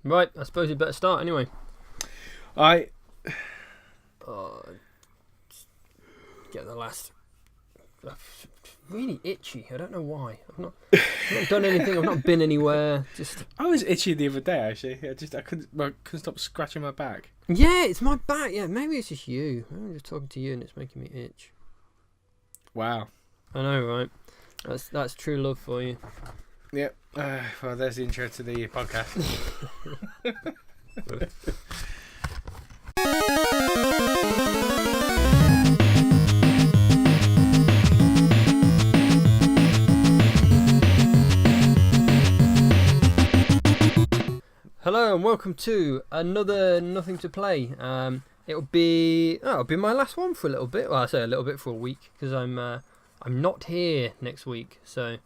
Right, I suppose you better start anyway. I Get the last. Really itchy. I don't know why. I've not done anything. I've not been anywhere. Just. I was itchy the other day actually. I couldn't stop scratching my back. Yeah, it's my back. Yeah, maybe it's just you. I'm just talking to you and it's making me itch. Wow. I know, right? That's true love for you. Yep. Well, there's the intro to the podcast. Hello and welcome to another Nothing to Play. It'll be my last one for a little bit. Well, I say a little bit for a week because I'm not here next week. So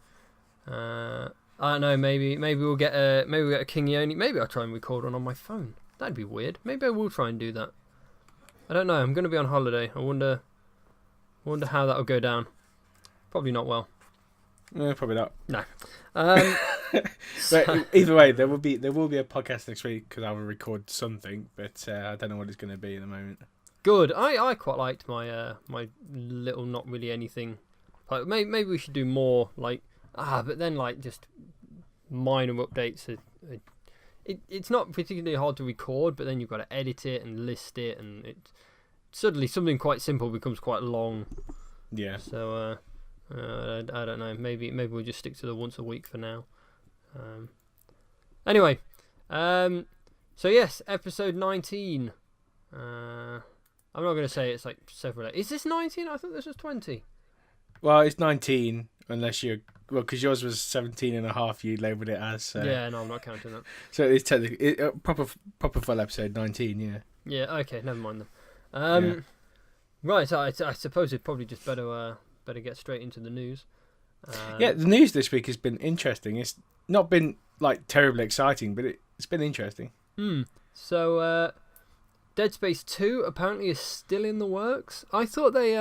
I don't know. Maybe we'll get a Kingy only. Maybe I'll try and record one on my phone. That'd be weird. Maybe I will try and do that. I don't know. I'm going to be on holiday. I wonder how that'll go down. Probably not well. Probably not. No. But either way, there will be a podcast next week because I will record something, but I don't know what it's going to be at the moment. Good. I quite liked my my little not really anything. Like maybe we should do more but then just minor updates. It's not particularly hard to record, but then you've got to edit it and list it, and suddenly something quite simple becomes quite long. Yeah. So I don't know. Maybe we'll just stick to the once a week for now. Anyway, so yes, episode 19. I'm not going to say it's like several. Is this 19? I thought this was 20. Well, it's 19 unless you're because yours was 17 and a half. You labelled it as. Yeah, no, I'm not counting that. So it's technically proper full episode 19. Yeah. Yeah. Okay. Never mind then. Yeah. Right. I suppose it's probably just better get straight into the news. Yeah, the news this week has been interesting. It's not been terribly exciting, but it's been interesting. So, Dead Space 2 apparently is still in the works. I thought they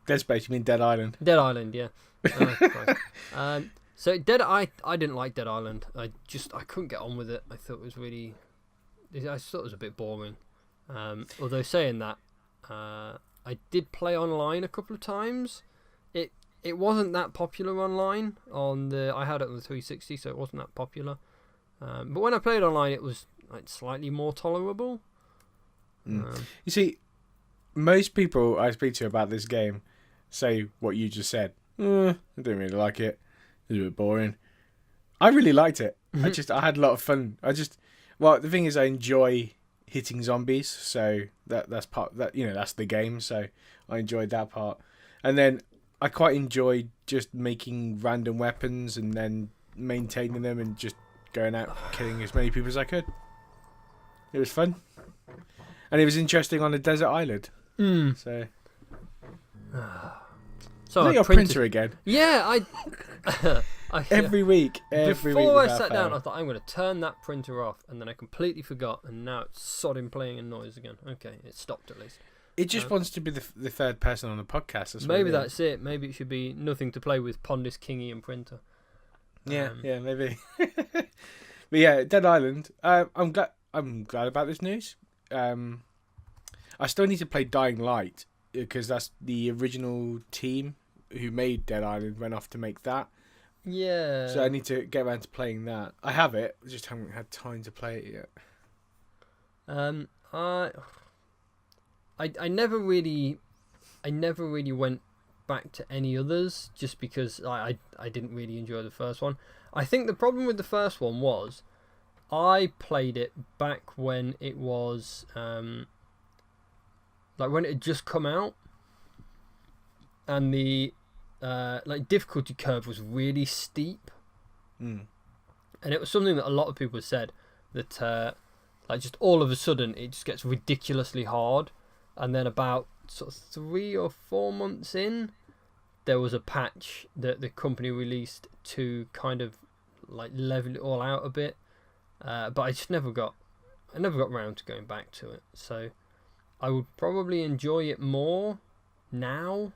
Dead Space, you mean Dead Island? Dead Island, yeah. So I didn't like Dead Island. I couldn't get on with it. I thought it was a bit boring. Although saying that, I did play online a couple of times. It wasn't that popular online I had it on the 360, so it wasn't that popular. But when I played online, it was slightly more tolerable. You see, most people I speak to about this game say what you just said. I didn't really like it. It was a bit boring. I really liked it. I had a lot of fun. The thing is, I enjoy hitting zombies, so that's part that that's the game. So I enjoyed that part, and then I quite enjoyed just making random weapons and then maintaining them and just going out killing as many people as I could. It was fun, and it was interesting on a desert island. So. So is that your printer again? Yeah, every week. Before I sat down, I thought I'm going to turn that printer off, and then I completely forgot, and now it's sodding playing a noise again. Okay, it stopped at least. It just wants to be the third person on the podcast. Maybe that's it. Maybe it should be Nothing to Play with Pondis, Kingy, and Printer. Yeah, maybe. But yeah, Dead Island. I'm glad about this news. I still need to play Dying Light because that's the original team who made Dead Island went off to make that. Yeah. So I need to get around to playing that. I have it, I just haven't had time to play it yet. I never really went back to any others just because I didn't really enjoy the first one. I think the problem with the first one was I played it back when it was when it had just come out, and the difficulty curve was really steep. And it was something that a lot of people said that just all of a sudden it just gets ridiculously hard, and then about sort of 3 or 4 months in, there was a patch that the company released to kind of level it all out a bit. But I never got around to going back to it. So I would probably enjoy it more now.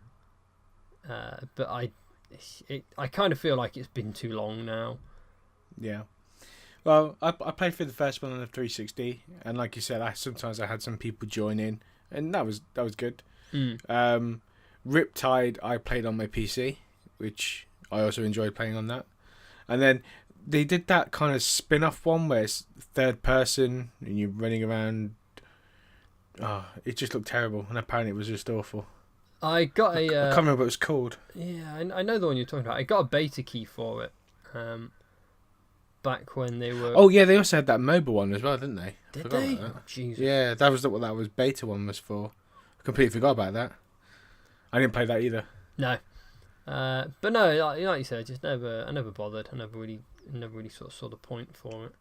But I kind of feel like it's been too long now. Yeah. Well, I played through the first one on the 360, and like you said, sometimes I had some people join in, and that was good. Riptide I played on my PC, which I also enjoyed playing on that. And then they did that kind of spin-off one where it's third person and you're running around. Oh, it just looked terrible, and apparently it was just awful. I got a. I can't remember what it was called. Yeah, I know the one you're talking about. I got a beta key for it. Back when they were. Oh yeah, they also had that mobile one as well, didn't they? Did they? Oh, Jesus. Yeah, that was what that was. Beta one was for. I completely forgot about that. I didn't play that either. No, but no, like you said, I never bothered. I never really sort of saw the point for it.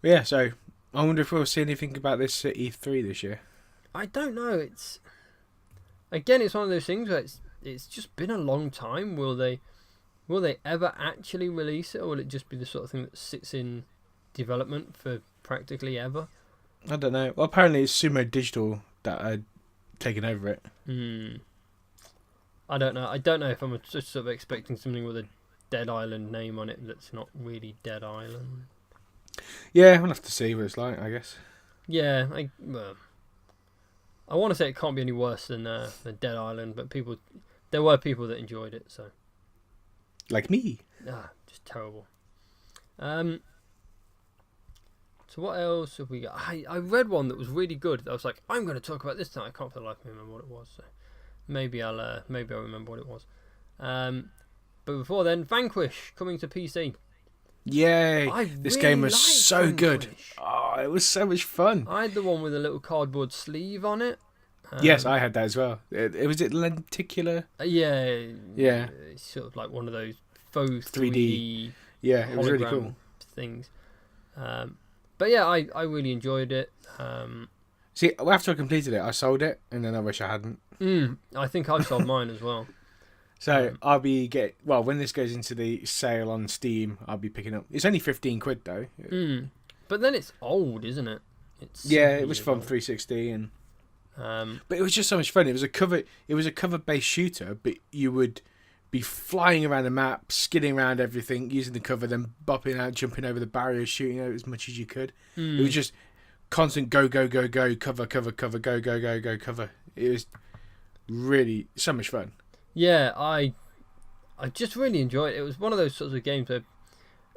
But yeah, so I wonder if we'll see anything about this at E3 this year. I don't know. It's one of those things where it's just been a long time. Will they ever actually release it, or will it just be the sort of thing that sits in development for practically ever? I don't know. Well, apparently it's Sumo Digital that are taking over it. I don't know. I don't know if I'm just sort of expecting something with a Dead Island name on it that's not really Dead Island. Yeah, we'll have to see what it's like, I guess. Yeah, I want to say it can't be any worse than Dead Island, but there were people that enjoyed it, so. Like me. Just terrible. So what else have we got? I read one that was really good. I was like, I'm going to talk about this tonight. I can't for the life of me remember what it was. So maybe I'll remember what it was. But before then, Vanquish coming to PC. Yay! This game was so good. Oh, it was so much fun. I had the one with a little cardboard sleeve on it. Yes, I had that as well. Was it lenticular? Yeah. Yeah. It's sort of like one of those faux 3D. Yeah, it was really cool. Things. But yeah, I really enjoyed it. See, after I completed it, I sold it, and then I wish I hadn't. I think I sold mine as well. So I'll be when this goes into the sale on Steam, I'll be picking up. It's only £15 though. But then it's old, isn't it? It was from 360 and. But it was just so much fun. It was a cover-based shooter, but you would be flying around the map, skidding around everything, using the cover, then bopping out, jumping over the barriers, shooting out as much as you could. It was just constant go, cover, go, cover. It was really so much fun. Yeah, I just really enjoyed it. It was one of those sorts of games where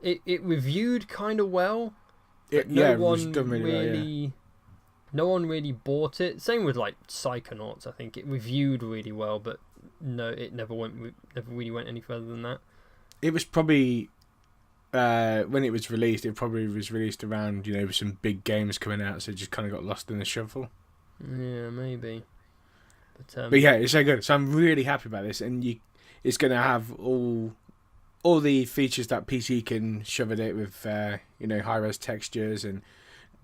it reviewed kind of well. It was done really well, yeah. No one really bought it. Same with like Psychonauts. I think it reviewed really well, but no, it never really went any further than that. It was probably when it was released. It probably was released around with some big games coming out, so it just kind of got lost in the shuffle. Yeah, maybe. But yeah, it's so good. So I'm really happy about this, and it's going to have all the features that PC can shove at it with high-res textures and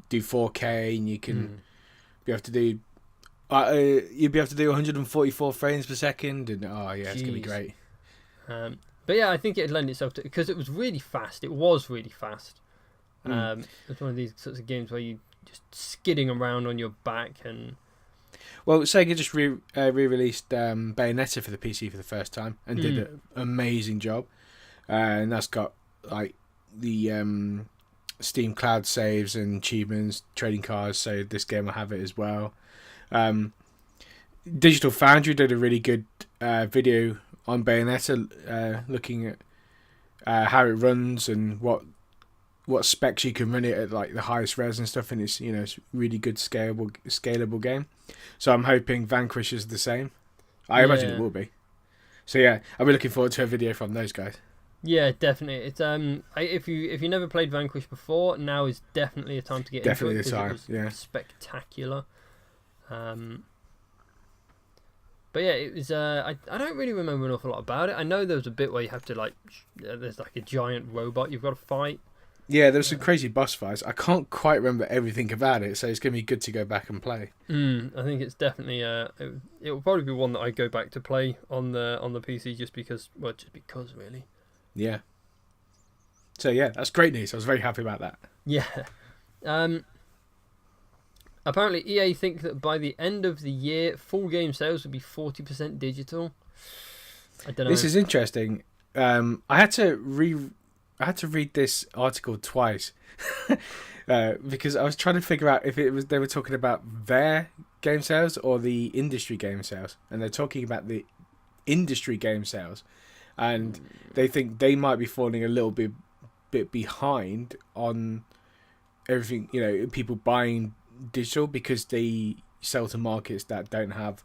do 4K, and you can be able to do you'll be able to do 144 frames per second, and it's gonna be great. But yeah, I think it'd lend itself to, because it was really fast. It was really fast. It's one of these sorts of games where you just skidding around on your back and. Well, Sega just re-released Bayonetta for the PC for the first time and did an amazing job, and that's got like the Steam cloud saves and achievements, trading cards, so this game will have it as well. Digital Foundry did a really good video on Bayonetta, looking at how it runs and what specs you can run it at, like the highest res and stuff, and it's it's really good scalable game. So I'm hoping Vanquish is the same. I imagine it will be. So yeah, I'll be looking forward to a video from those guys. Yeah, definitely. It's if you never played Vanquish before, now is definitely a time to get into it. Definitely the time. It was spectacular. But yeah, it was. I don't really remember an awful lot about it. I know there was a bit where you have to there's like a giant robot you've got to fight. Yeah, there was some crazy boss fights. I can't quite remember everything about it, so it's going to be good to go back and play. I think it's definitely it will probably be one that I go back to play on the PC just because really. Yeah. So yeah, that's great news. I was very happy about that. Yeah. Apparently EA think that by the end of the year, full game sales will be 40% digital. I don't know. This is interesting. I had to I had to read this article twice because I was trying to figure out if it was they were talking about their game sales or the industry game sales, and they're talking about the industry game sales, and they think they might be falling a little bit behind on everything. You know, people buying digital because they sell to markets that don't have,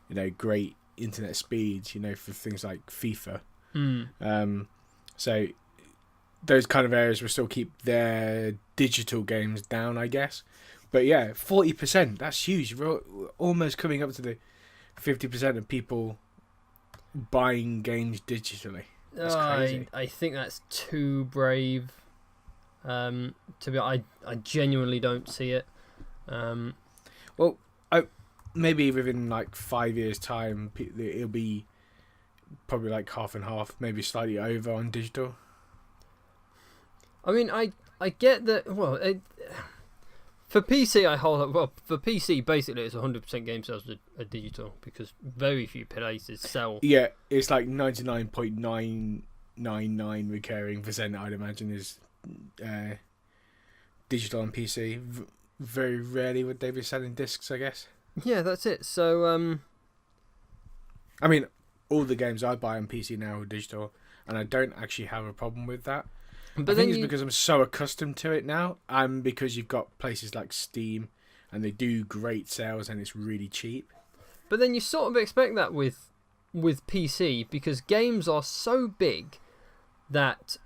you know, great internet speeds. You know, for things like FIFA. So those kind of areas will still keep their digital games down, I guess. But yeah, 40%, that's huge. We're almost coming up to the 50% of people buying games digitally. That's crazy. I think that's too brave. To be, I genuinely don't see it. Well, maybe within like 5 years' time, it'll be probably like half and half, maybe slightly over on digital. I mean, I get that. Well, for PC, for PC, basically, it's 100% game sales are digital because very few places sell. Yeah, it's like 99.999 recurring percent. I'd imagine is digital on PC. Very rarely would they be selling discs, I guess. Yeah, that's it. So, I mean, all the games I buy on PC now are digital, and I don't actually have a problem with that. But I think it's because I'm so accustomed to it now, and because you've got places like Steam, and they do great sales, and it's really cheap. But then you sort of expect that with PC, because games are so big that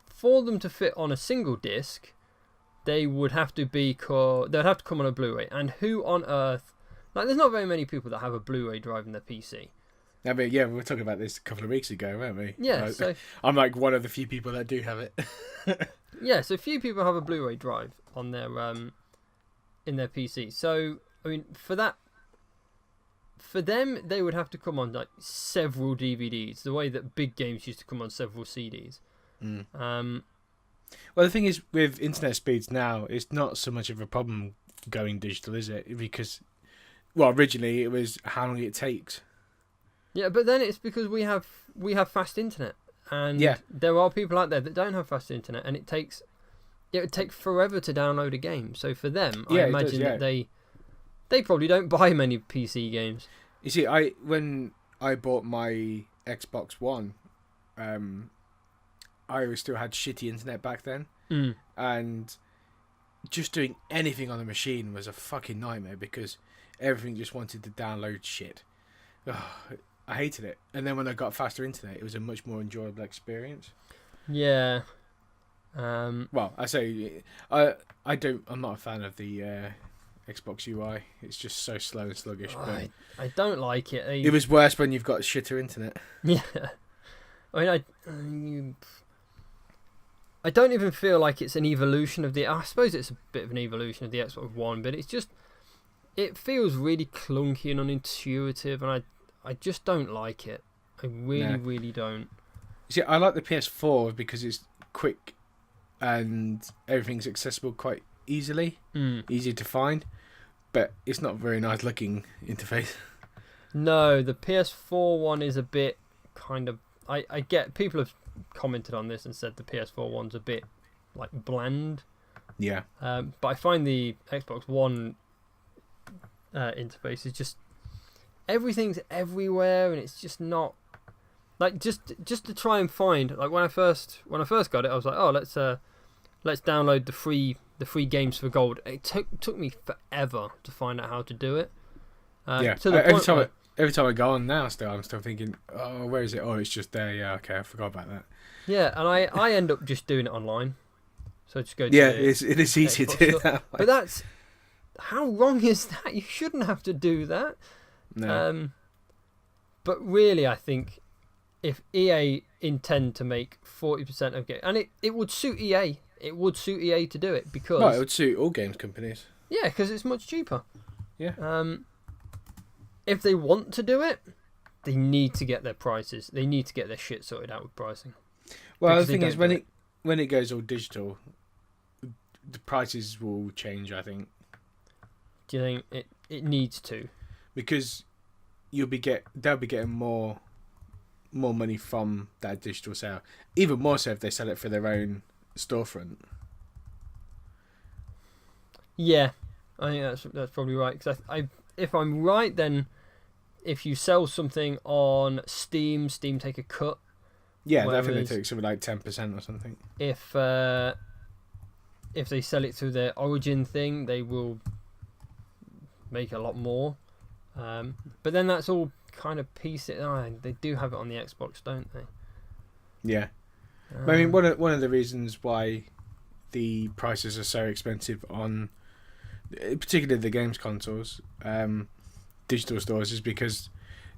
for them to fit on a single disc, they would have to come on a Blu-ray. And who on earth, like, there's not very many people that have a Blu-ray drive in their PC. I mean, yeah, we were talking about this a couple of weeks ago, weren't we? Yeah, so I'm like one of the few people that do have it. Yeah, so few people have a Blu-ray drive on their in their PC. So I mean, for them, they would have to come on like several DVDs, the way that big games used to come on several CDs. Well, the thing is, with internet speeds now, it's not so much of a problem going digital, is it? Because, well, originally it was how long it takes. Yeah, but then it's because we have fast internet, and there are people out there that don't have fast internet, and it would take forever to download a game. So for them, I imagine that they probably don't buy many PC games. You see, when I bought my Xbox One, I still had shitty internet back then, and just doing anything on the machine was a fucking nightmare because everything just wanted to download shit. I hated it. And then when I got faster internet, it was a much more enjoyable experience. Yeah. Well, I say I'm not a fan of the Xbox UI. It's just so slow and sluggish. But I don't like it. It was worse when you've got shitter internet. Yeah. I mean, I don't even feel like it's an evolution of I suppose it's a bit of an evolution of the Xbox One, but it feels really clunky and unintuitive, and I just don't like it. I really don't. See, I like the PS4 because it's quick and everything's accessible quite easily, easy to find, but it's not a very nice looking interface. No, the PS4 one is a bit kind of... I get people have commented on this and said the PS4 one's a bit like bland. Yeah. But I find the Xbox One interface is just... everything's everywhere, and it's just not like just to try and find, like, when I first got it, I was like, oh, let's download the free games for gold. It took me forever to find out how to do it. To the point every time I go on now, I'm still thinking, oh, where is it? Oh, it's just there. Yeah, okay, I forgot about that. Yeah, and I end up just doing it online. So just go. Yeah, it is easy to do that way. But how wrong is that? You shouldn't have to do that. No. But really, I think if EA intend to make 40% of games, and it would suit EA. It would suit EA to do it because... Well, it would suit all games companies. Yeah, because it's much cheaper. Yeah. If they want to do it, they need to get their prices. They need to get their shit sorted out with pricing. Well, the thing is, when it goes all digital, the prices will change, I think. Do you think it needs to? Because they'll be getting more more money from that digital sale. Even more so if they sell it for their own storefront. Yeah, I think that's probably right. Because if I'm right, then if you sell something on Steam take a cut. Yeah, I think they take something like 10% or something. If they sell it through their Origin thing, they will make a lot more. But then that's all kind of PC. They do have it on the Xbox, don't they? Yeah. I mean, one of the reasons why the prices are so expensive on, particularly the games consoles, digital stores, is because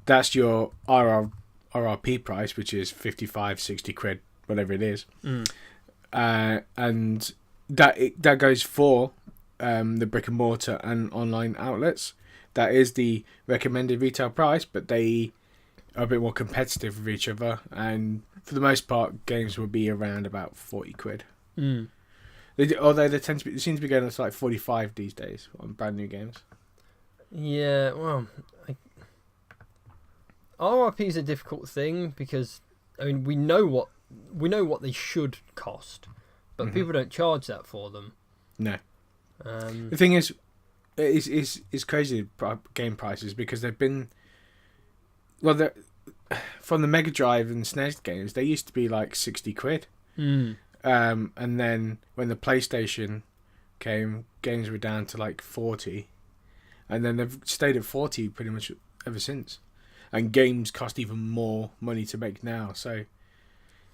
that's your RRP price, which is 55, 60 quid, whatever it is. And that goes for the brick and mortar and online outlets. That is the recommended retail price, but they are a bit more competitive with each other, and for the most part, games will be around about 40 quid. Although they seem to be going up to like 45 these days on brand new games. Yeah, well, RRP is a difficult thing because we know what they should cost, but people don't charge that for them. No. The thing is, it's crazy game prices because they've been from the Mega Drive and SNES games. They used to be like 60 quid. And then when the PlayStation came, games were down to like 40, and then they've stayed at 40 pretty much ever since. And games cost even more money to make now. So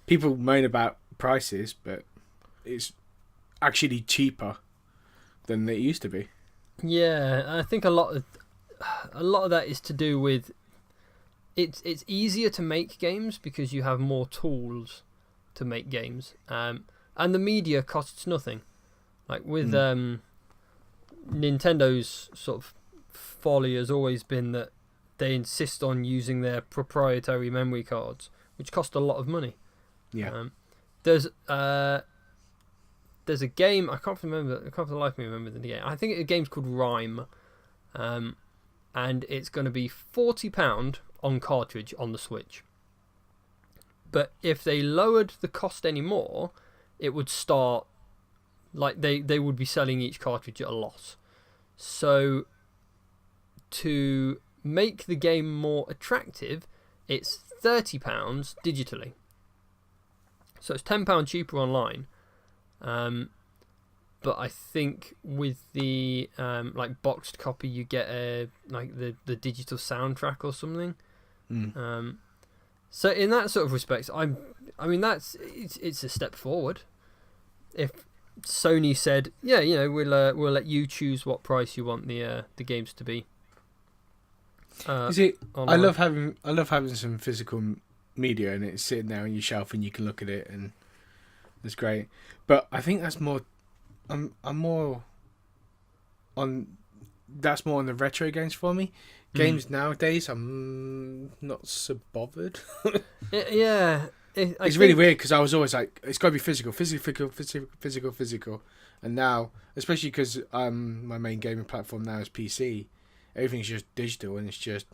people moan about prices, but it's actually cheaper than it used to be. Yeah, I think a lot of that is to do with it's easier to make games because you have more tools to make games, and the media costs nothing. Like with Nintendo's sort of folly has always been that they insist on using their proprietary memory cards, which cost a lot of money. Yeah. There's a game I can't for the life of me remember the game. I think the game's called Rhyme, and it's going to be £40 on cartridge on the Switch. But if they lowered the cost any more, it would start like they would be selling each cartridge at a loss. So to make the game more attractive, it's £30 digitally. So it's £10 cheaper online. But I think with the like boxed copy, you get the digital soundtrack or something. So in that sort of respects, it's a step forward. If Sony said, yeah, we'll let you choose what price you want the games to be. You see, online. I love having some physical media and it's sitting there on your shelf and you can look at it and it's great. But I think that's more. I'm more on. That's more on the retro games for me. Games nowadays, I'm not so bothered. Yeah, it's really weird because I was always like, it's got to be physical, and now, especially because my main gaming platform now is PC, everything's just digital, and it's just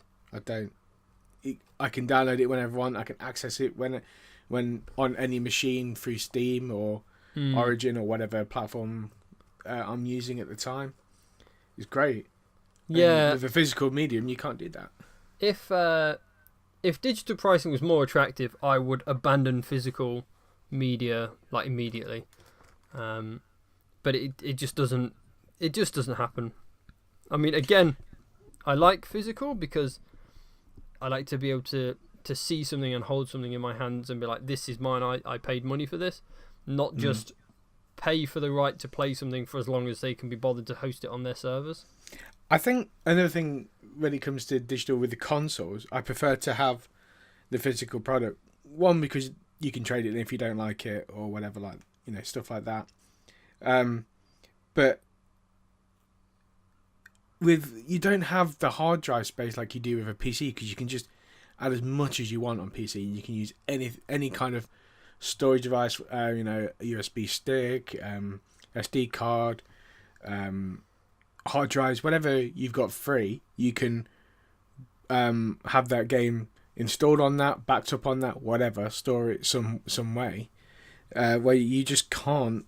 I can download it whenever I want. I can access it when on any machine through Steam or Origin or whatever platform I'm using at the time. It's great. Yeah, and with a physical medium, you can't do that. If digital pricing was more attractive, I would abandon physical media like immediately. But it just doesn't. It just doesn't happen. I mean, again, I like physical because I like to be able to see something and hold something in my hands and be like, this is mine. I paid money for this, not just pay for the right to play something for as long as they can be bothered to host it on their servers. I think another thing when it comes to digital with the consoles, I prefer to have the physical product. One, because you can trade it in if you don't like it or whatever, like, stuff like that. But you don't have the hard drive space like you do with a PC because you can just add as much as you want on PC. You can use any kind of storage device, a USB stick, SD card, hard drives, whatever you've got free, you can have that game installed on that, backed up on that, whatever, store it some way, where you just can't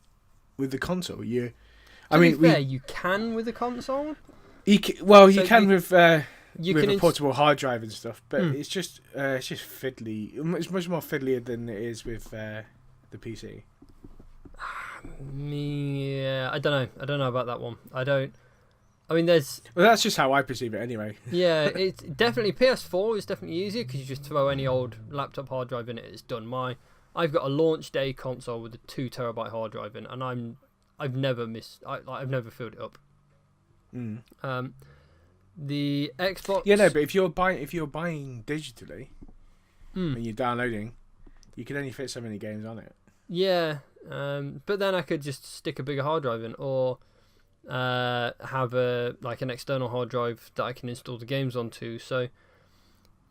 with the console. You can with the console. You can with a portable hard drive and stuff, but it's just fiddly. It's much more fiddlier than it is with the PC. Yeah, I don't know about that one. That's just how I perceive it anyway. Yeah, it's definitely PS4 is definitely easier because you just throw any old laptop hard drive in it. It's done. I've got a launch day console with a 2 terabyte hard drive in, and I've never filled it up. The Xbox. Yeah, no, but if you're buying digitally and you're downloading, you can only fit so many games on it. Yeah, but then I could just stick a bigger hard drive in, or have an external hard drive that I can install the games onto. So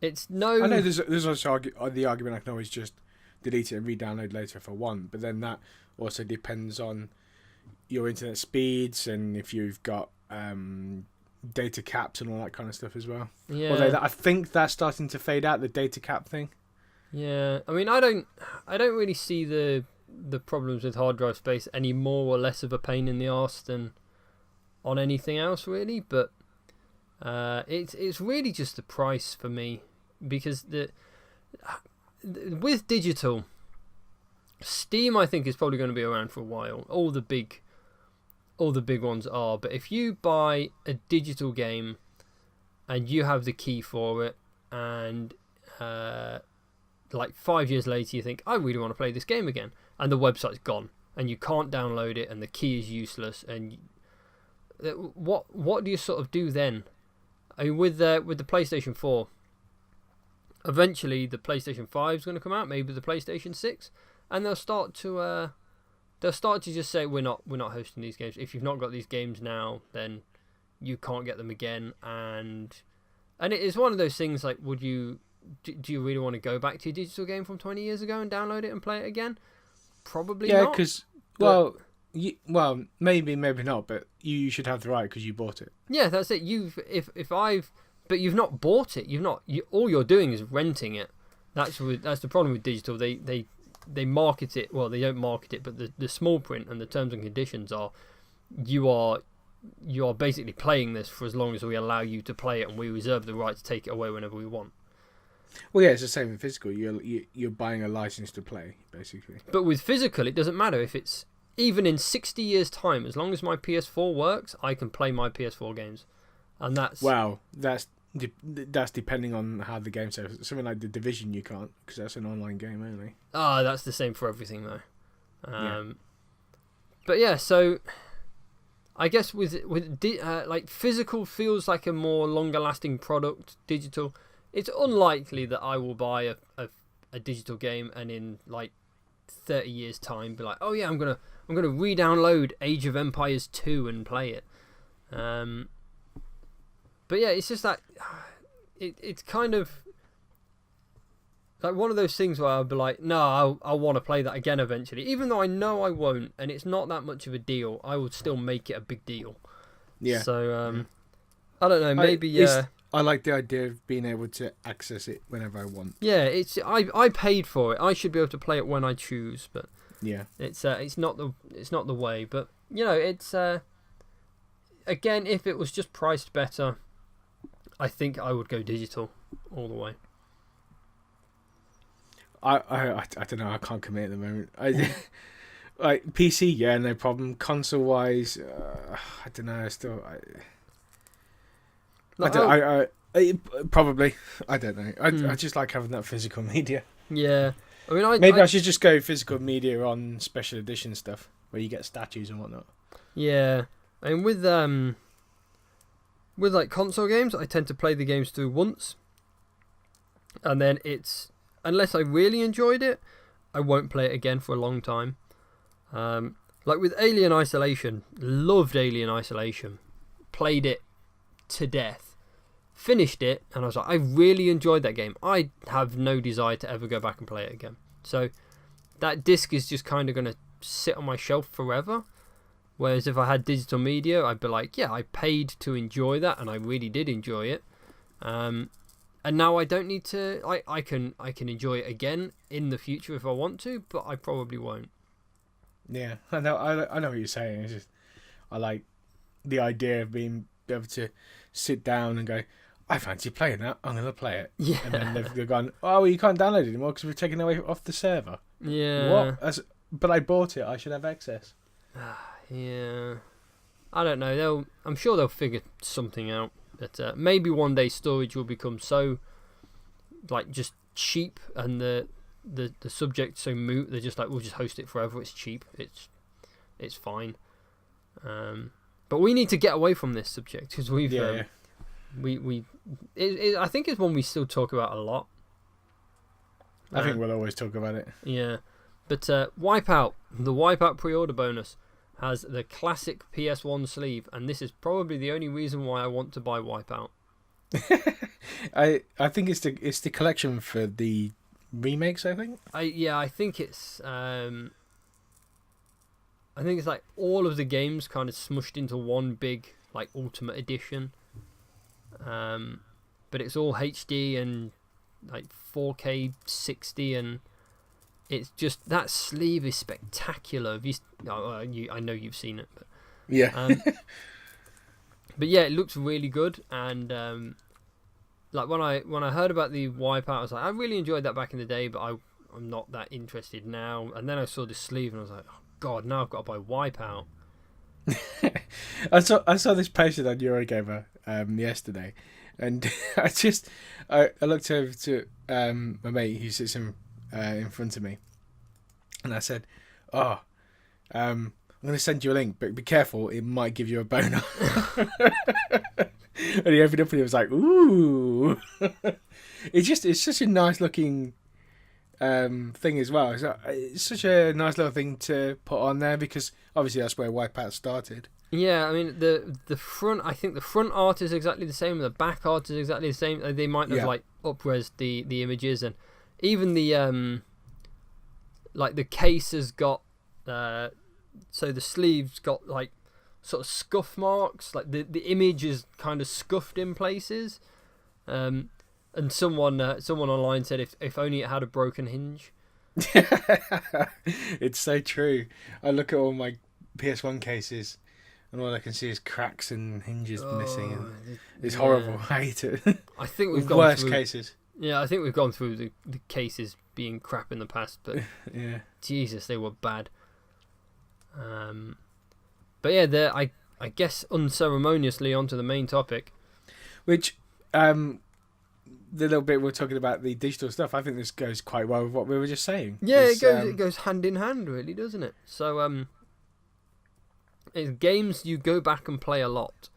it's no. I know there's also the argument I can always just delete it and re-download later for one, but then that also depends on your internet speeds and if you've got data caps and all that kind of stuff as well. Yeah. Although I think that's starting to fade out, the data cap thing. Yeah, I don't really see the problems with hard drive space any more or less of a pain in the arse than on anything else really, but it's really just the price for me, because with digital, Steam I think is probably going to be around for a while. All the big ones are, but if you buy a digital game and you have the key for it, and 5 years later you think, I really want to play this game again, and the website's gone and you can't download it and the key is useless, and what do you sort of do then? I mean, with the PlayStation 4, eventually the PlayStation 5 is going to come out, maybe the PlayStation 6, and they'll start to just say, we're not hosting these games. If you've not got these games now, then you can't get them again. And it is one of those things like, do you really want to go back to your digital game from 20 years ago and download it and play it again? Probably not. Yeah, because maybe not, but you should have the right because you bought it. Yeah, that's it. But you've not bought it. All you're doing is renting it. That's the problem with digital. They market it. Well, they don't market it, but the small print and the terms and conditions are, you are basically playing this for as long as we allow you to play it, and we reserve the right to take it away whenever we want. Well, yeah, it's the same in physical. You're buying a license to play, basically. But with physical, it doesn't matter if it's even in 60 years' time. As long as my PS4 works, I can play my PS4 games, and that's that's depending on how the game says. Something like The Division, you can't, because that's an online game only. That's the same for everything though. But yeah, so I guess with physical feels like a more longer lasting product. Digital, it's unlikely that I will buy a digital game and in 30 years time be like, oh yeah, I'm gonna re-download Age of Empires 2 and play it. But yeah, it's just that it's kind of like one of those things where I'll be like, no, I'll want to play that again eventually, even though I know I won't, and it's not that much of a deal. I would still make it a big deal. Yeah. So I don't know. Maybe I like the idea of being able to access it whenever I want. Yeah, I paid for it. I should be able to play it when I choose. But yeah, it's not the way. But it's again, if it was just priced better, I think I would go digital all the way. I don't know. I can't commit at the moment. Like PC, yeah, no problem. Console wise, I don't know. Probably. I don't know. I just like having that physical media. Yeah, I mean, maybe I should just go physical media on special edition stuff where you get statues and whatnot. Yeah, and with console games, I tend to play the games through once, and then unless I really enjoyed it, I won't play it again for a long time. Like with Alien Isolation, loved Alien Isolation, played it to death, finished it, and I was like, I really enjoyed that game. I have no desire to ever go back and play it again. So that disc is just kind of going to sit on my shelf forever. Whereas if I had digital media, I'd be like, yeah, I paid to enjoy that, and I really did enjoy it. And now I don't need to. I can enjoy it again in the future if I want to, but I probably won't. Yeah, I know. I know what you're saying. It's just I like the idea of being able to sit down and go, I fancy playing that. I'm gonna play it. Yeah. And then they've gone, oh, well, you can't download it anymore because we're taking it away off the server. Yeah. What? But I bought it. I should have access. Yeah. I don't know. I'm sure they'll figure something out. But maybe one day storage will become so, like, just cheap, and the subject so moot. They're just like, we'll just host it forever. It's cheap. It's fine. But we need to get away from this subject because we've I think it's one we still talk about a lot. I think we'll always talk about it. Yeah, but Wipeout, the Wipeout pre-order bonus, has the classic PS1 sleeve, and this is probably the only reason why I want to buy Wipeout. I think it's the collection for the remakes. I think. I think it's like all of the games kind of smushed into one big like Ultimate Edition. But it's all HD and like 4K 60, and it's just that sleeve is spectacular. I know you've seen it, but yeah. But yeah, it looks really good. And like when I heard about the Wipeout, I was like, I really enjoyed that back in the day, but I'm not that interested now. And then I saw the sleeve, and I was like, oh God, now I've got to buy Wipeout. I saw this posted on Eurogamer yesterday, and I looked over to my mate who sits in front of me, and I said, "Oh, I'm going to send you a link, but be careful, it might give you a boner." And he opened up and he was like, "Ooh!" It's such a nice looking thing as well. It's such a nice little thing to put on there because obviously that's where Wipeout started. Yeah, I mean the front. I think the front art is exactly the same. The back art is exactly the same. They might have like up-res the images, and even the like the case has got so the sleeve's got like sort of scuff marks. Like the image is kind of scuffed in places. And someone online said if only it had a broken hinge. It's so true. I look at all my PS1 cases, and all I can see is cracks and hinges missing. And it's horrible. I hate it. I think we've gone worst through, cases. Yeah, I think we've gone through the cases being crap in the past, but yeah, Jesus, they were bad. But yeah, I guess unceremoniously onto the main topic, which the little bit we're talking about the digital stuff. I think this goes quite well with what we were just saying. Yeah, it goes hand in hand, really, doesn't it? So it's games you go back and play a lot.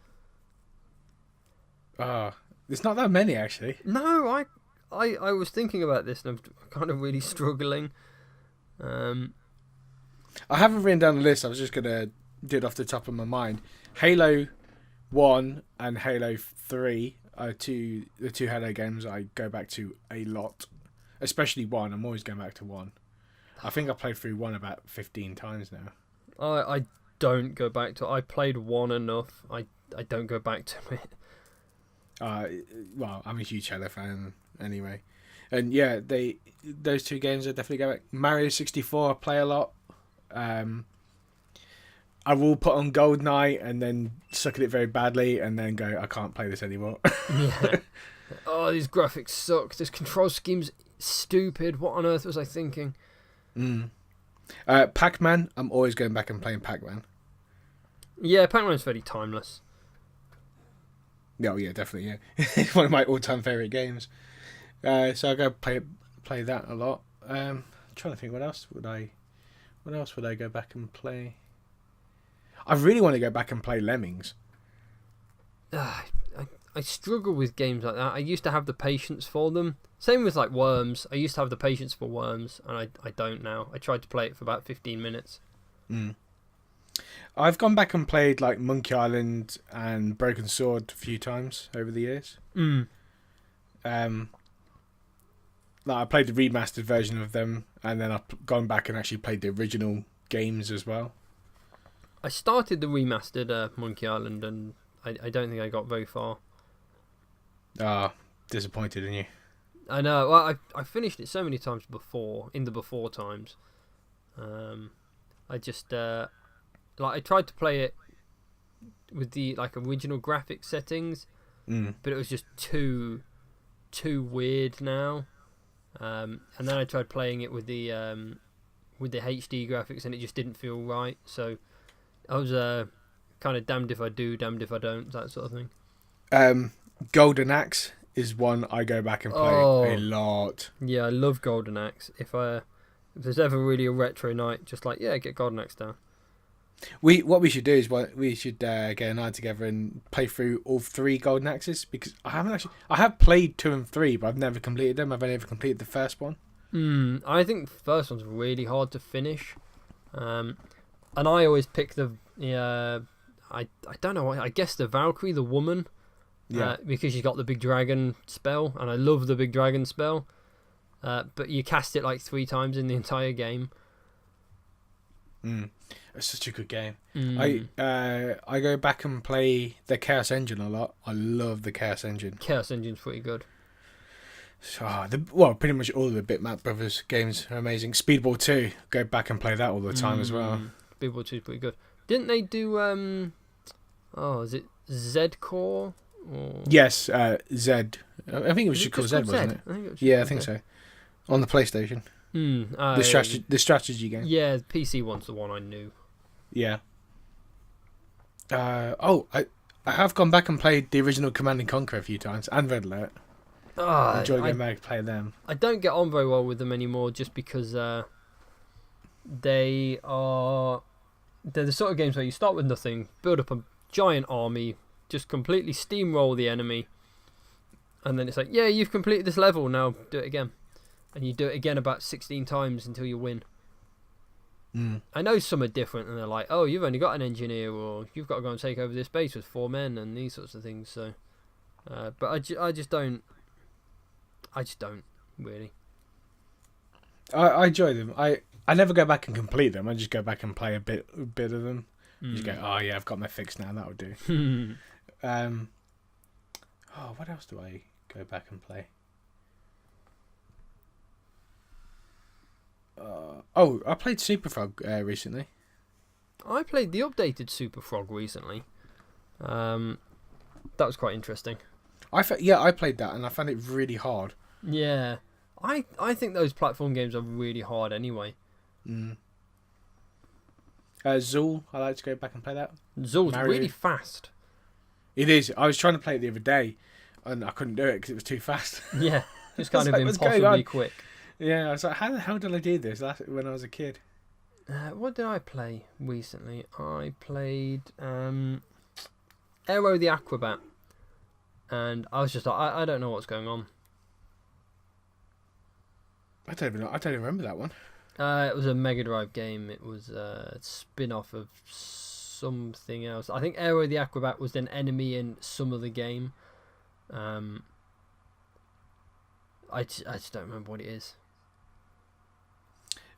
There's not that many actually. No, I was thinking about this and I'm kind of really struggling. I haven't written down the list. I was just gonna do it off the top of my mind. Halo 1 and Halo 3 are the two Halo games I go back to a lot. Especially 1. I'm always going back to 1. I think I played through 1 about 15 times now. I don't go back to it. I played 1 enough. I don't go back to it. Well, I'm a huge Halo fan anyway. And yeah, those two games I definitely go back. Mario 64 I play a lot. I will put on GoldenEye and then suck at it very badly and then go, I can't play this anymore. Yeah. Oh, these graphics suck. This control scheme's stupid. What on earth was I thinking? Pac-Man, I'm always going back and playing Pac-Man. Yeah, Pac-Man's very timeless. Oh yeah, definitely, yeah. It's one of my all-time favourite games. So I go play that a lot. I'm trying to think what else would I go back and play? I really want to go back and play Lemmings. I struggle with games like that. I used to have the patience for them. Same with like Worms. I used to have the patience for Worms, and I don't now. I tried to play it for about 15 minutes. I've gone back and played like Monkey Island and Broken Sword a few times over the years. Like I played the remastered version of them, and then I've gone back and actually played the original games as well. I started the remastered Monkey Island, and I don't think I got very far. disappointed in you. I know. Well, I finished it so many times before, in the before times. I just like I tried to play it with the like original graphic settings, but it was just too weird now. And then I tried playing it with the HD graphics, and it just didn't feel right. So I was kind of damned if I do, damned if I don't, that sort of thing. Golden Axe is one I go back and play a lot. Yeah, I love Golden Axe. If there's ever really a retro night, just like get Golden Axe down. What we should do is we should get a night together and play through all 3 Golden Axes, because I have played 2 and 3, but I've never completed them. I've only ever completed the first one. I think the first one's really hard to finish, and I always pick the I don't know, I guess the Valkyrie, the woman, because she's got the big dragon spell, and I love the big dragon spell, but you cast it like 3 times in the entire game. It's such a good game. I go back and play the Chaos Engine a lot. I love the Chaos Engine. Chaos Engine's pretty good. Pretty much all of the Bitmap Brothers games are amazing. Speedball 2, go back and play that all the time as well. Speedball 2 is pretty good. Didn't they do is it Z Core? Yes, Z. I think it was just called Z, wasn't it? I think so. On the PlayStation. The strategy game. Yeah, the PC one's the one I knew. Yeah. I have gone back and played the original Command and Conquer a few times, and Red Alert. Enjoy going back and play them. I don't get on very well with them anymore, just because they're the sort of games where you start with nothing, build up a giant army, just completely steamroll the enemy, and then it's like, you've completed this level, now do it again. And you do it again about 16 times until you win. I know some are different, and they're like, oh, you've only got an engineer, or you've got to go and take over this base with 4 men, and these sorts of things. So, but I just don't really. I enjoy them. I never go back and complete them. I just go back and play a bit of them. Just go, I've got my fix now. That'll do. What else do I go back and play? I played Super Frog recently. I played the updated Super Frog recently. That was quite interesting. I played that, and I found it really hard. Yeah, I think those platform games are really hard anyway. Zool, I like to go back and play that. Zool's really fast. It is. I was trying to play it the other day, and I couldn't do it because it was too fast. Yeah, just kind of impossibly quick. Yeah, I was like, how the hell did I do this when I was a kid? What did I play recently? I played Aero the Acrobat, and I was just like, I don't know what's going on. I don't even remember that one. It was a Mega Drive game. It was a spin-off of something else. I think Aero the Acrobat was an enemy in some other game. I just don't remember what it is.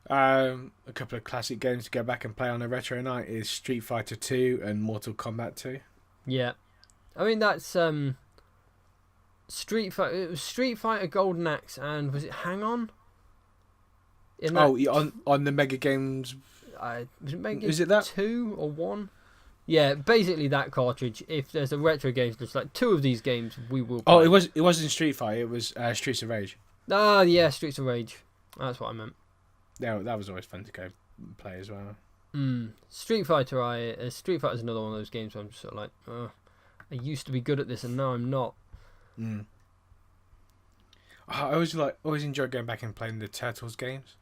A couple of classic games to go back and play on a retro night is Street Fighter 2 and Mortal Kombat 2. Yeah, I mean that's Street Fighter. It was Street Fighter Golden Axe, and was it Hang On? On the Mega Games. Was it Mega Is it that 2 or 1? Yeah, basically that cartridge. If there's a retro game, just like 2 of these games, we will play. It wasn't Street Fighter. It was Streets of Rage. Yeah, Streets of Rage. That's what I meant. Yeah, that was always fun to go play as well. Street Fighter. Street Fighter's another one of those games where I'm just sort of like, I used to be good at this and now I'm not. I always enjoyed going back and playing the Turtles games.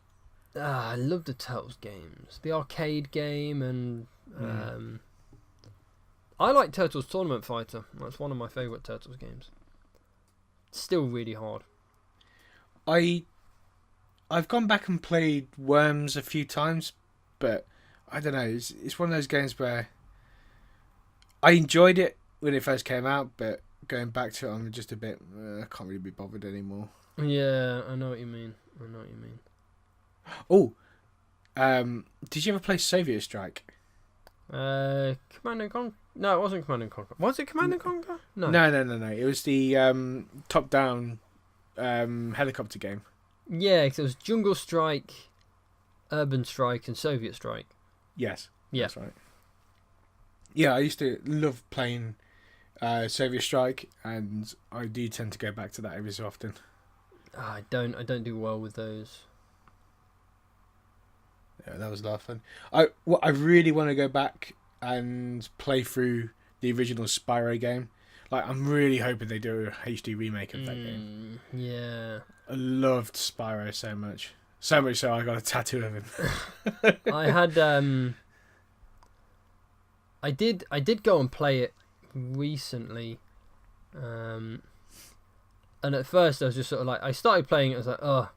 I love the Turtles games, the arcade game, and I like Turtles Tournament Fighter. That's one of my favourite Turtles games. Still really hard. I've gone back and played Worms a few times, but I don't know. It's one of those games where I enjoyed it when it first came out, but going back to it, I'm just a bit. I can't really be bothered anymore. Yeah, I know what you mean. Oh, did you ever play Soviet Strike? Command and Conquer. No, it wasn't Command and Conquer. Was it Command and Conquer? No. No. It was the top-down helicopter game. Yeah, 'cause it was Jungle Strike, Urban Strike, and Soviet Strike. Yes. Yeah. That's right. Yeah, I used to love playing Soviet Strike, and I do tend to go back to that every so often. I don't do well with those. Yeah, that was a lot of fun. I really want to go back and play through the original Spyro game. Like, I'm really hoping they do a HD remake of that game. Yeah. I loved Spyro so much. So much so I got a tattoo of him. I had I did go and play it recently. And at first I was just sort of like, I started playing it, I was like, oh,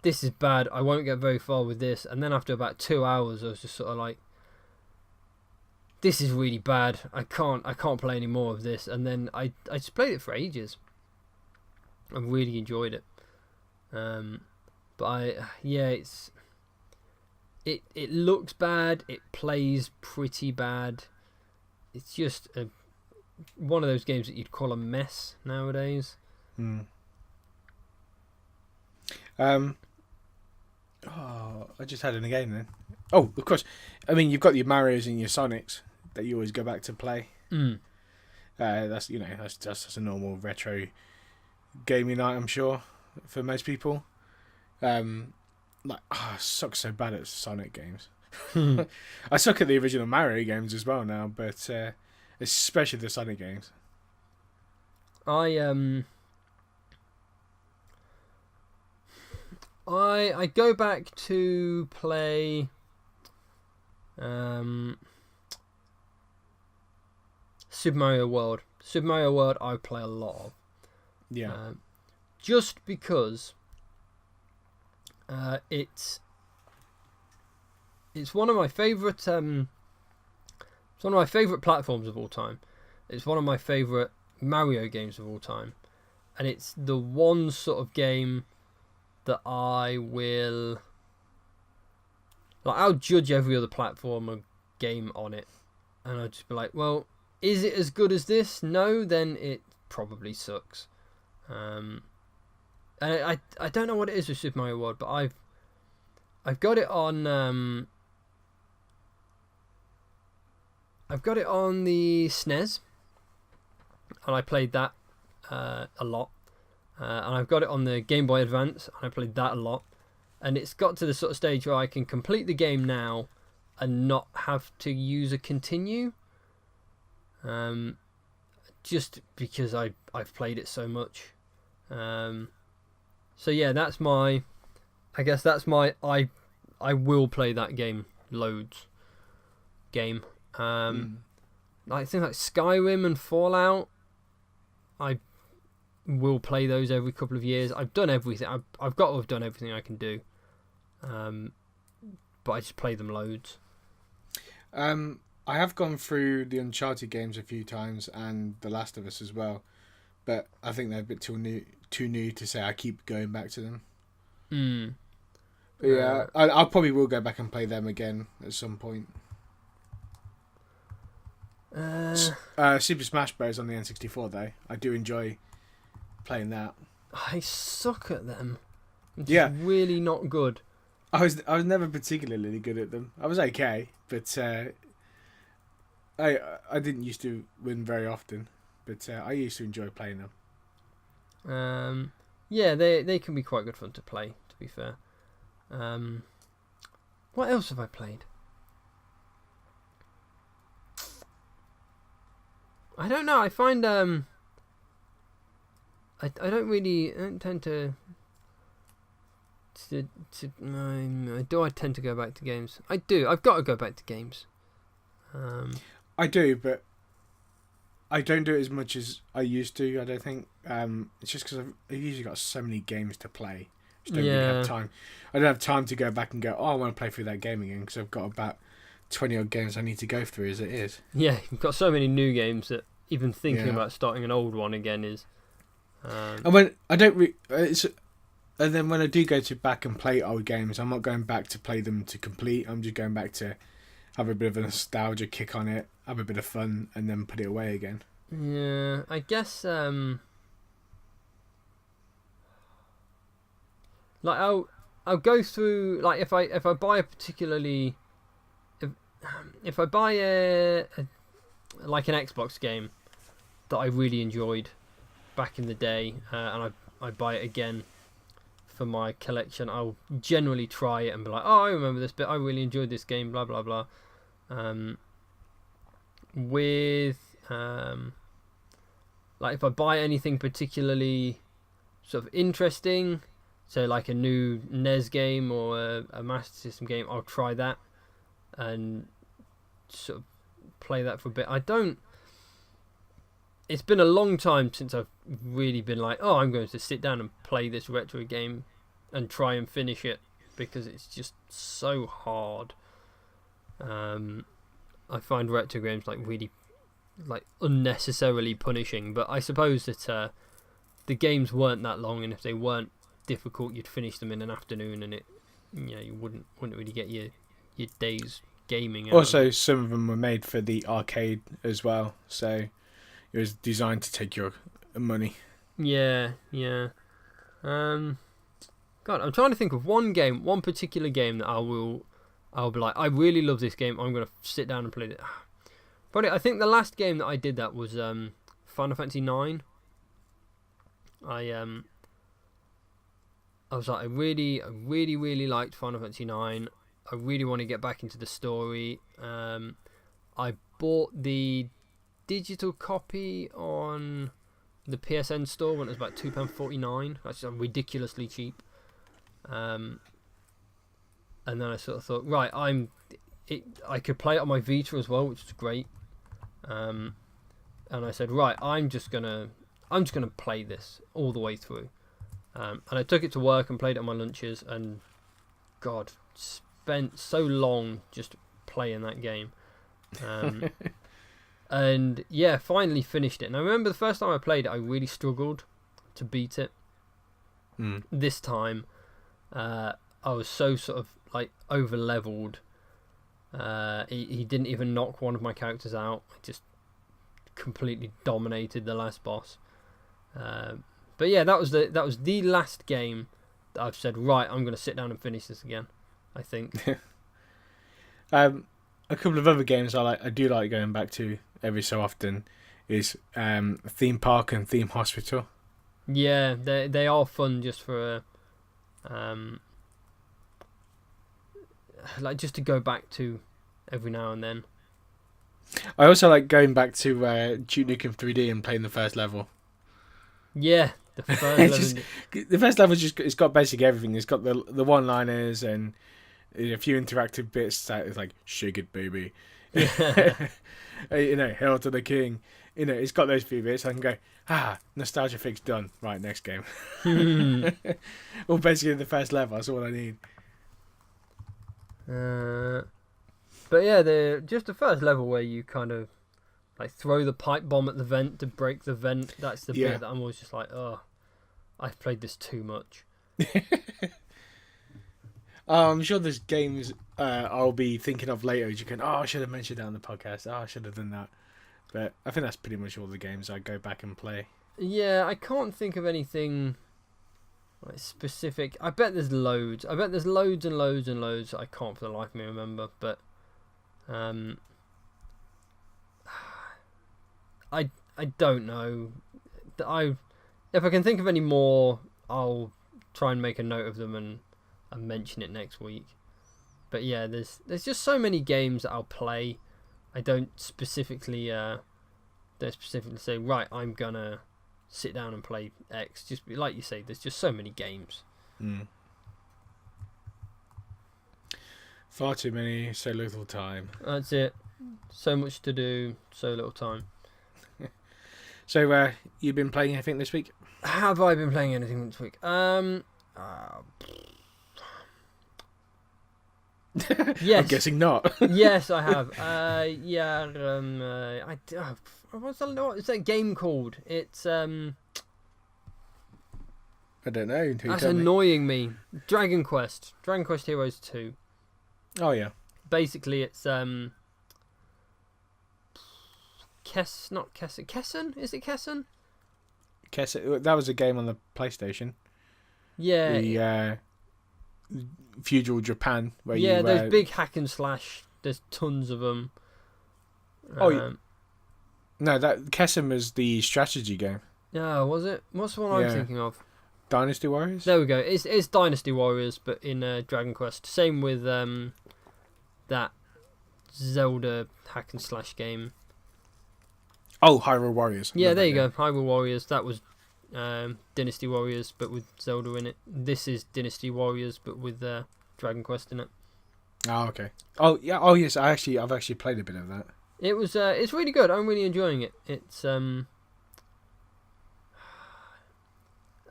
this is bad, I won't get very far with this. And then after about 2 hours I was just sort of like, this is really bad, I can't play any more of this. And then I just played it for ages. I really enjoyed it. But it looks bad, it plays pretty bad. It's just one of those games that you'd call a mess nowadays. I just had it again then. Oh, of course. I mean, you've got your Marios and your Sonics that you always go back to play. That's a normal retro gaming night, I'm sure, for most people. I suck so bad at Sonic games. I suck at the original Mario games as well now, but especially the Sonic games. I go back to play Super Mario World. Super Mario World I play a lot of. Yeah. Just because it's one of my favourite it's one of my favourite platforms of all time. It's one of my favourite Mario games of all time. And it's the one sort of game that I will, like, I'll judge every other platform or game on it, and I'll just be like, well, is it as good as this? No, then it probably sucks. And I don't know what it is with Super Mario World, but I've got it on the SNES, and I played that a lot. And I've got it on the Game Boy Advance, and I played that a lot. And it's got to the sort of stage where I can complete the game now and not have to use a continue. Just because I've played it so much. So yeah, that's my I will play that game loads game. Like things like Skyrim and Fallout, I will play those every couple of years. I've done everything. I've got to have done everything I can do. But I just play them loads. I have gone through the Uncharted games a few times and The Last of Us as well, but I think they're a bit too new to say I keep going back to them. But yeah, I probably will go back and play them again at some point. Super Smash Bros. On the N64 though, I do enjoy playing that. I suck at them. I'm just really not good. I was never particularly good at them. I was okay, but I didn't used to win very often. But I used to enjoy playing them. Yeah, they can be quite good fun to play, to be fair. What else have I played? I don't know. I find I don't tend to do I tend to go back to games? I do. I've got to go back to games. I do, but I don't do it as much as I used to. I don't think. It's just because I've usually got so many games to play. I just don't really have time. I don't have time to go back and go, I want to play through that game again, because I've got about 20 odd games I need to go through as it is. Yeah, you've got so many new games that even thinking about starting an old one again is. And when I don't, and then when I do go back and play old games, I'm not going back to play them to complete. I'm just going back to have a bit of a nostalgia kick on it, have a bit of fun, and then put it away again. Yeah, I guess. Like I'll go through, like, if I buy a particularly, if I buy like an Xbox game that I really enjoyed back in the day, and I buy it again for my collection, I'll generally try it and be like, oh, I remember this bit, I really enjoyed this game, blah blah blah. Like, if I buy anything particularly sort of interesting, so like a new NES game or a Master System game, I'll try that and sort of play that for a bit. It's been a long time since I've really been like, oh, I'm going to sit down and play this retro game and try and finish it, because it's just so hard. I find retro games like really like unnecessarily punishing, but I suppose that the games weren't that long, and if they weren't difficult, you'd finish them in an afternoon, and you wouldn't really get your day's gaming out. Also, some of them were made for the arcade as well, so it was designed to take your money. Yeah. God, I'm trying to think of one particular game that I'll be like, I really love this game, I'm gonna sit down and play it. Probably, I think the last game that I did that was Final Fantasy 9. I was like, I really liked Final Fantasy 9. I really want to get back into the story. I bought the digital copy on the PSN store when it was about £2.49. That's ridiculously cheap. And then I sort of thought, right, I could play it on my Vita as well, which was great. And I said, right, I'm just gonna play this all the way through. And I took it to work and played it on my lunches, and God, spent so long just playing that game. And yeah, finally finished it. And I remember the first time I played it, I really struggled to beat it. This time, I was so sort of like over leveled. He didn't even knock one of my characters out. I just completely dominated the last boss. But yeah, that was the last game that I've said, right, I'm going to sit down and finish this again, I think. A couple of other games I do like going back to every so often is Theme Park and Theme Hospital. Yeah, they are fun just for like just to go back to every now and then. I also like going back to Duke Nukem 3D and playing the first level. Yeah, the first level. The first level it's got basically everything. It's got the one-liners and a few interactive bits that is like "Shake it, baby," "Hail to the King." It's got those few bits. I can go, nostalgia fix done. Right, next game. Well, basically the first level. That's all I need. But yeah, just the first level where you kind of like throw the pipe bomb at the vent to break the vent. That's the bit that I'm always just like, oh, I've played this too much. I'm sure there's games I'll be thinking of later. You can, I should have mentioned that on the podcast. I should have done that. But I think that's pretty much all the games I go back and play. Yeah, I can't think of anything like specific. I bet there's loads. I bet there's loads and loads and loads I can't for the life of me remember. But I don't know. If I can think of any more, I'll try and make a note of them and mention it next week. But yeah, there's just so many games that I'll play. I don't specifically say, right, I'm gonna sit down and play X. Just like you say, there's just so many games. Far too many, so little time. That's it. So much to do, so little time. So, you've been playing anything this week? Have I been playing anything this week? Yes. I'm guessing not. Yes, I have. What's that game called? It's I don't know. That's annoying me. Dragon Quest Heroes 2. Oh yeah. basically it's Kessen? Is it Kessen? Kessen. That was a game on the PlayStation. Yeah. The feudal Japan where yeah, you there's big hack and slash. There's tons of them. No, that Kessen was the strategy game. Yeah, was it? What's the one I'm thinking of? Dynasty Warriors? There we go. It's Dynasty Warriors, but in Dragon Quest. Same with that Zelda hack and slash game. Oh, Hyrule Warriors. Yeah, there you go. Hyrule Warriors. That was Dynasty Warriors, but with Zelda in it. This is Dynasty Warriors, but with Dragon Quest in it. Oh, okay. Oh, yeah. Oh, yes. I've actually played a bit of that. It was. It's really good. I'm really enjoying it. It's. I'm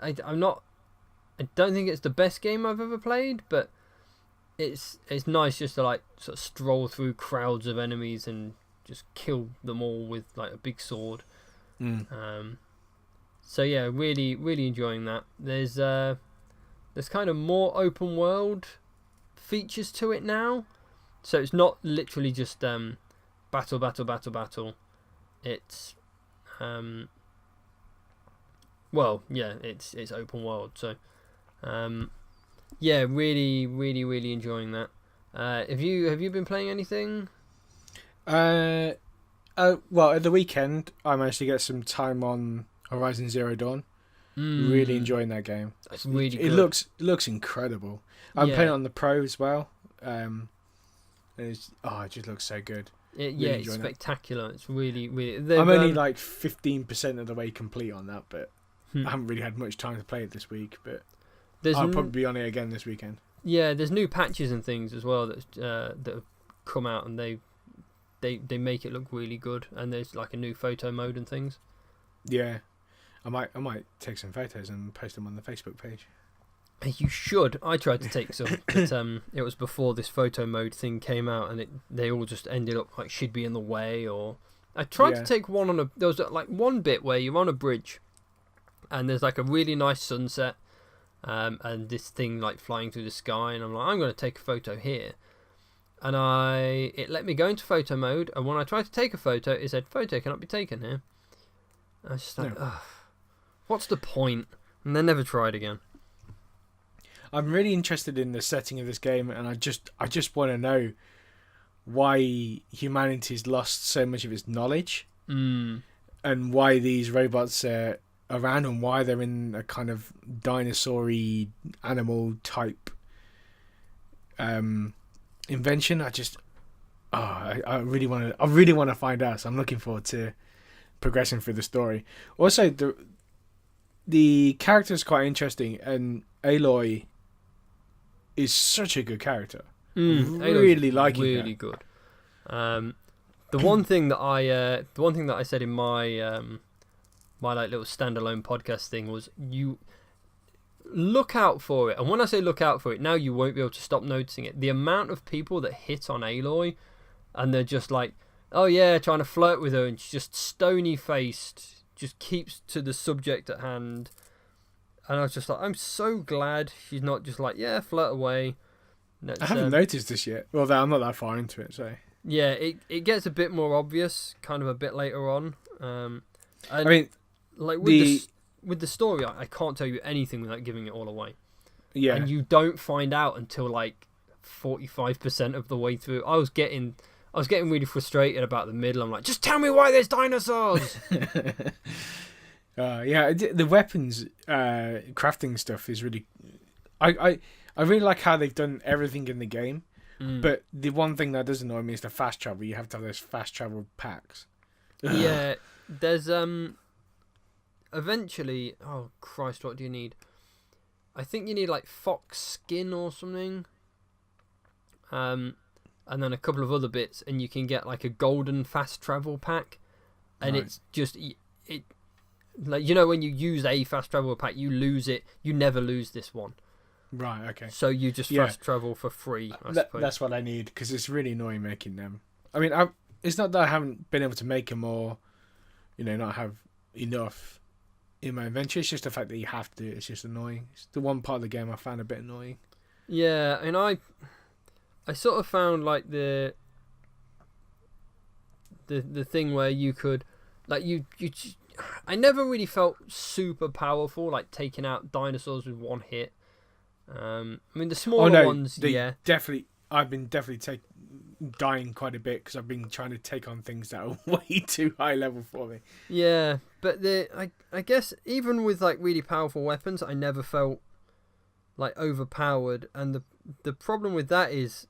not. I don't think it's the best game I've ever played, but it's nice just to like sort of stroll through crowds of enemies and just kill them all with like a big sword. So yeah, really really enjoying that. There's kind of more open world features to it now, so it's not literally just battle. It's well, yeah, it's open world. So yeah, really really really enjoying that. Have you been playing anything? Well, at the weekend I managed to get some time on Horizon Zero Dawn. Really enjoying that game. It's really good. It looks incredible. I'm playing it on the Pro as well. It just looks so good. It's spectacular. It's really really. I'm only like 15% of the way complete on that, but I haven't really had much time to play it this week. But I'll probably be on it again this weekend. Yeah, there's new patches and things as well that have come out, and they make it look really good. And there's like a new photo mode and things. Yeah, I might take some photos and post them on the Facebook page. You should. I tried to take some, but it was before this photo mode thing came out, and they all just ended up like should be in the way. Or I tried to take one on there was like one bit where you're on a bridge, and there's like a really nice sunset, and this thing like flying through the sky, and I'm like, I'm going to take a photo here, and it let me go into photo mode, and when I tried to take a photo, it said photo cannot be taken here. I was just like, what's the point? And then never tried again. I'm really interested in the setting of this game, and I just want to know why humanity's lost so much of its knowledge, and why these robots are around, and why they're in a kind of dinosaur-y animal type invention. I really want to find out. So I'm looking forward to progressing through the story. Also, the character is quite interesting, and Aloy is such a good character. Really liking her. Really good. The one thing that I said in my my like little standalone podcast thing was, you look out for it. And when I say look out for it, now you won't be able to stop noticing it. The amount of people that hit on Aloy, and they're just like, oh yeah, trying to flirt with her, and she's just stony faced, just keeps to the subject at hand. And I was just like, I'm so glad she's not just like, yeah, flirt away. I haven't noticed this yet. Well, I'm not that far into it, so. Yeah, it gets a bit more obvious, kind of a bit later on. And I mean, like with the story, I can't tell you anything without giving it all away. Yeah. And you don't find out until like 45% of the way through. I was getting really frustrated about the middle. I'm like, just tell me why there's dinosaurs. Yeah, the weapons crafting stuff is really. I really like how they've done everything in the game, but the one thing that does annoy me is the fast travel. You have to have those fast travel packs. Yeah, there's eventually. Oh Christ, what do you need? I think you need like fox skin or something. And then a couple of other bits, and you can get like a golden fast travel pack, and it's just it. Like, you know, when you use a fast travel pack, you lose it. You never lose this one. Right, okay. So you just fast travel for free, I suppose. That's what I need, because it's really annoying making them. I mean, it's not that I haven't been able to make them or, not have enough in my inventory. It's just the fact that you have to. It's just annoying. It's the one part of the game I found a bit annoying. Yeah, and I sort of found like the thing where you could, like I never really felt super powerful, like taking out dinosaurs with one hit. I mean, the smaller ones, yeah. Definitely, I've been dying quite a bit because I've been trying to take on things that are way too high level for me. Yeah, but I guess even with like really powerful weapons, I never felt like overpowered, and the problem with that is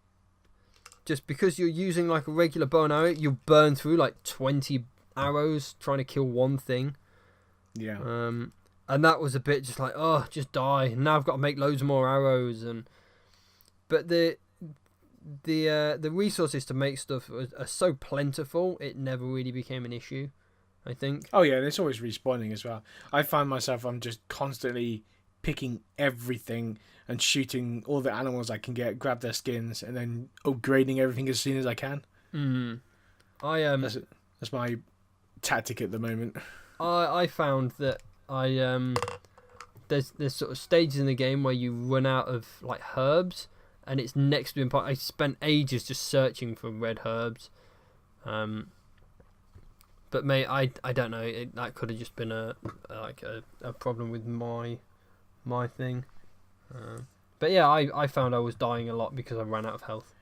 just because you're using like a regular bow and arrow, you burn through like 20 arrows trying to kill one thing. Yeah. And that was a bit just like, oh, just die. Now I've got to make loads more arrows, but the resources to make stuff are so plentiful, it never really became an issue, I think. Oh yeah, and it's always respawning as well. I find myself, I'm just constantly picking everything and shooting all the animals I can get, grab their skins, and then upgrading everything as soon as I can. That's my tactic at the moment. I found that there's sort of stages in the game where you run out of like herbs, and it's next to impossible. I spent ages just searching for red herbs. But mate, I don't know. That could have just been a problem with my thing. But yeah, I found I was dying a lot because I ran out of health.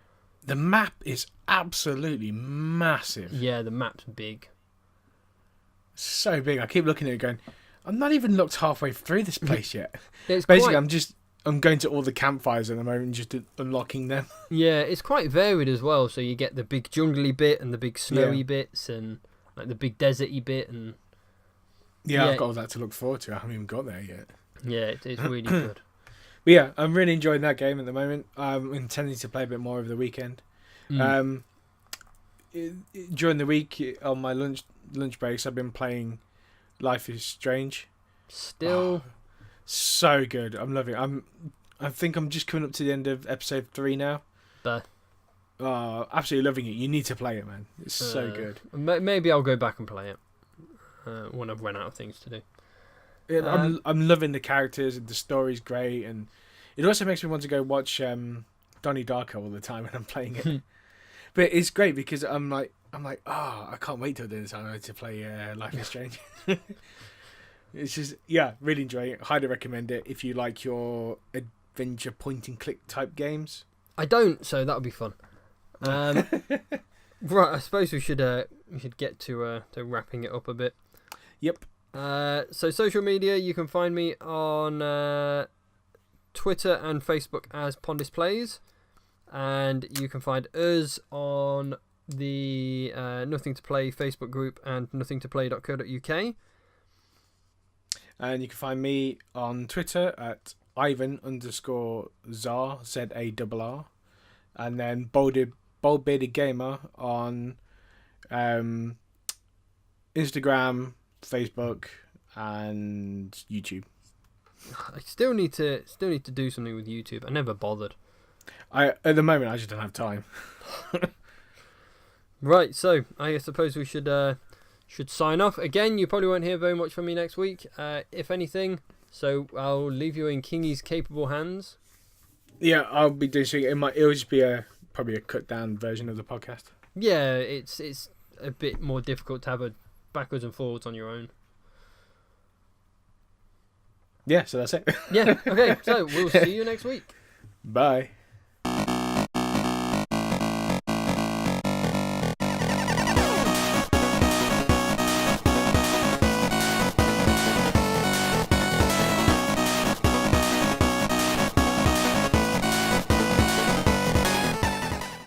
The map is absolutely massive. Yeah, the map's big. So big. I keep looking at it going, I'm not even looked halfway through this place yet. It's basically, I'm going to all the campfires at the moment and just unlocking them. Yeah, it's quite varied as well. So you get the big jungly bit and the big snowy bits and like the big deserty bit and yeah, I've got all that to look forward to. I haven't even got there yet. Yeah, it's really good. But yeah, I'm really enjoying that game at the moment. I'm intending to play a bit more over the weekend. During the week on my lunch breaks, I've been playing Life is Strange. Still, so good. I'm loving it. I think I'm just coming up to the end of episode 3 now. Absolutely loving it. You need to play it, man. It's so good. Maybe I'll go back and play it when I've run out of things to do. I'm loving the characters, and the story's great, and it also makes me want to go watch Donnie Darko all the time when I'm playing it. But it's great because I'm like, I can't wait till dinner time to play Life is Strange. It's just, really enjoying it. Highly recommend it if you like your adventure point and click type games. I don't, so that'll be fun. Right, I suppose we should get to wrapping it up a bit. Yep. So social media, you can find me on Twitter and Facebook as Pondis Plays, and you can find us on the Nothing to Play Facebook group and nothingtoplay.co.uk. And you can find me on Twitter at Ivan_Zar, ZARR, and then Bold Bearded Gamer on Instagram, Facebook, and YouTube. I still need to do something with YouTube. I never bothered. At the moment, I just don't have time. Right, so I suppose we should sign off. Again, you probably won't hear very much from me next week, if anything. So I'll leave you in Kingy's capable hands. Yeah, I'll be doing something. It'll just be probably a cut down version of the podcast. Yeah, it's a bit more difficult to have a backwards and forwards on your own. Yeah, so that's it. Yeah, okay, so we'll see you next week. Bye.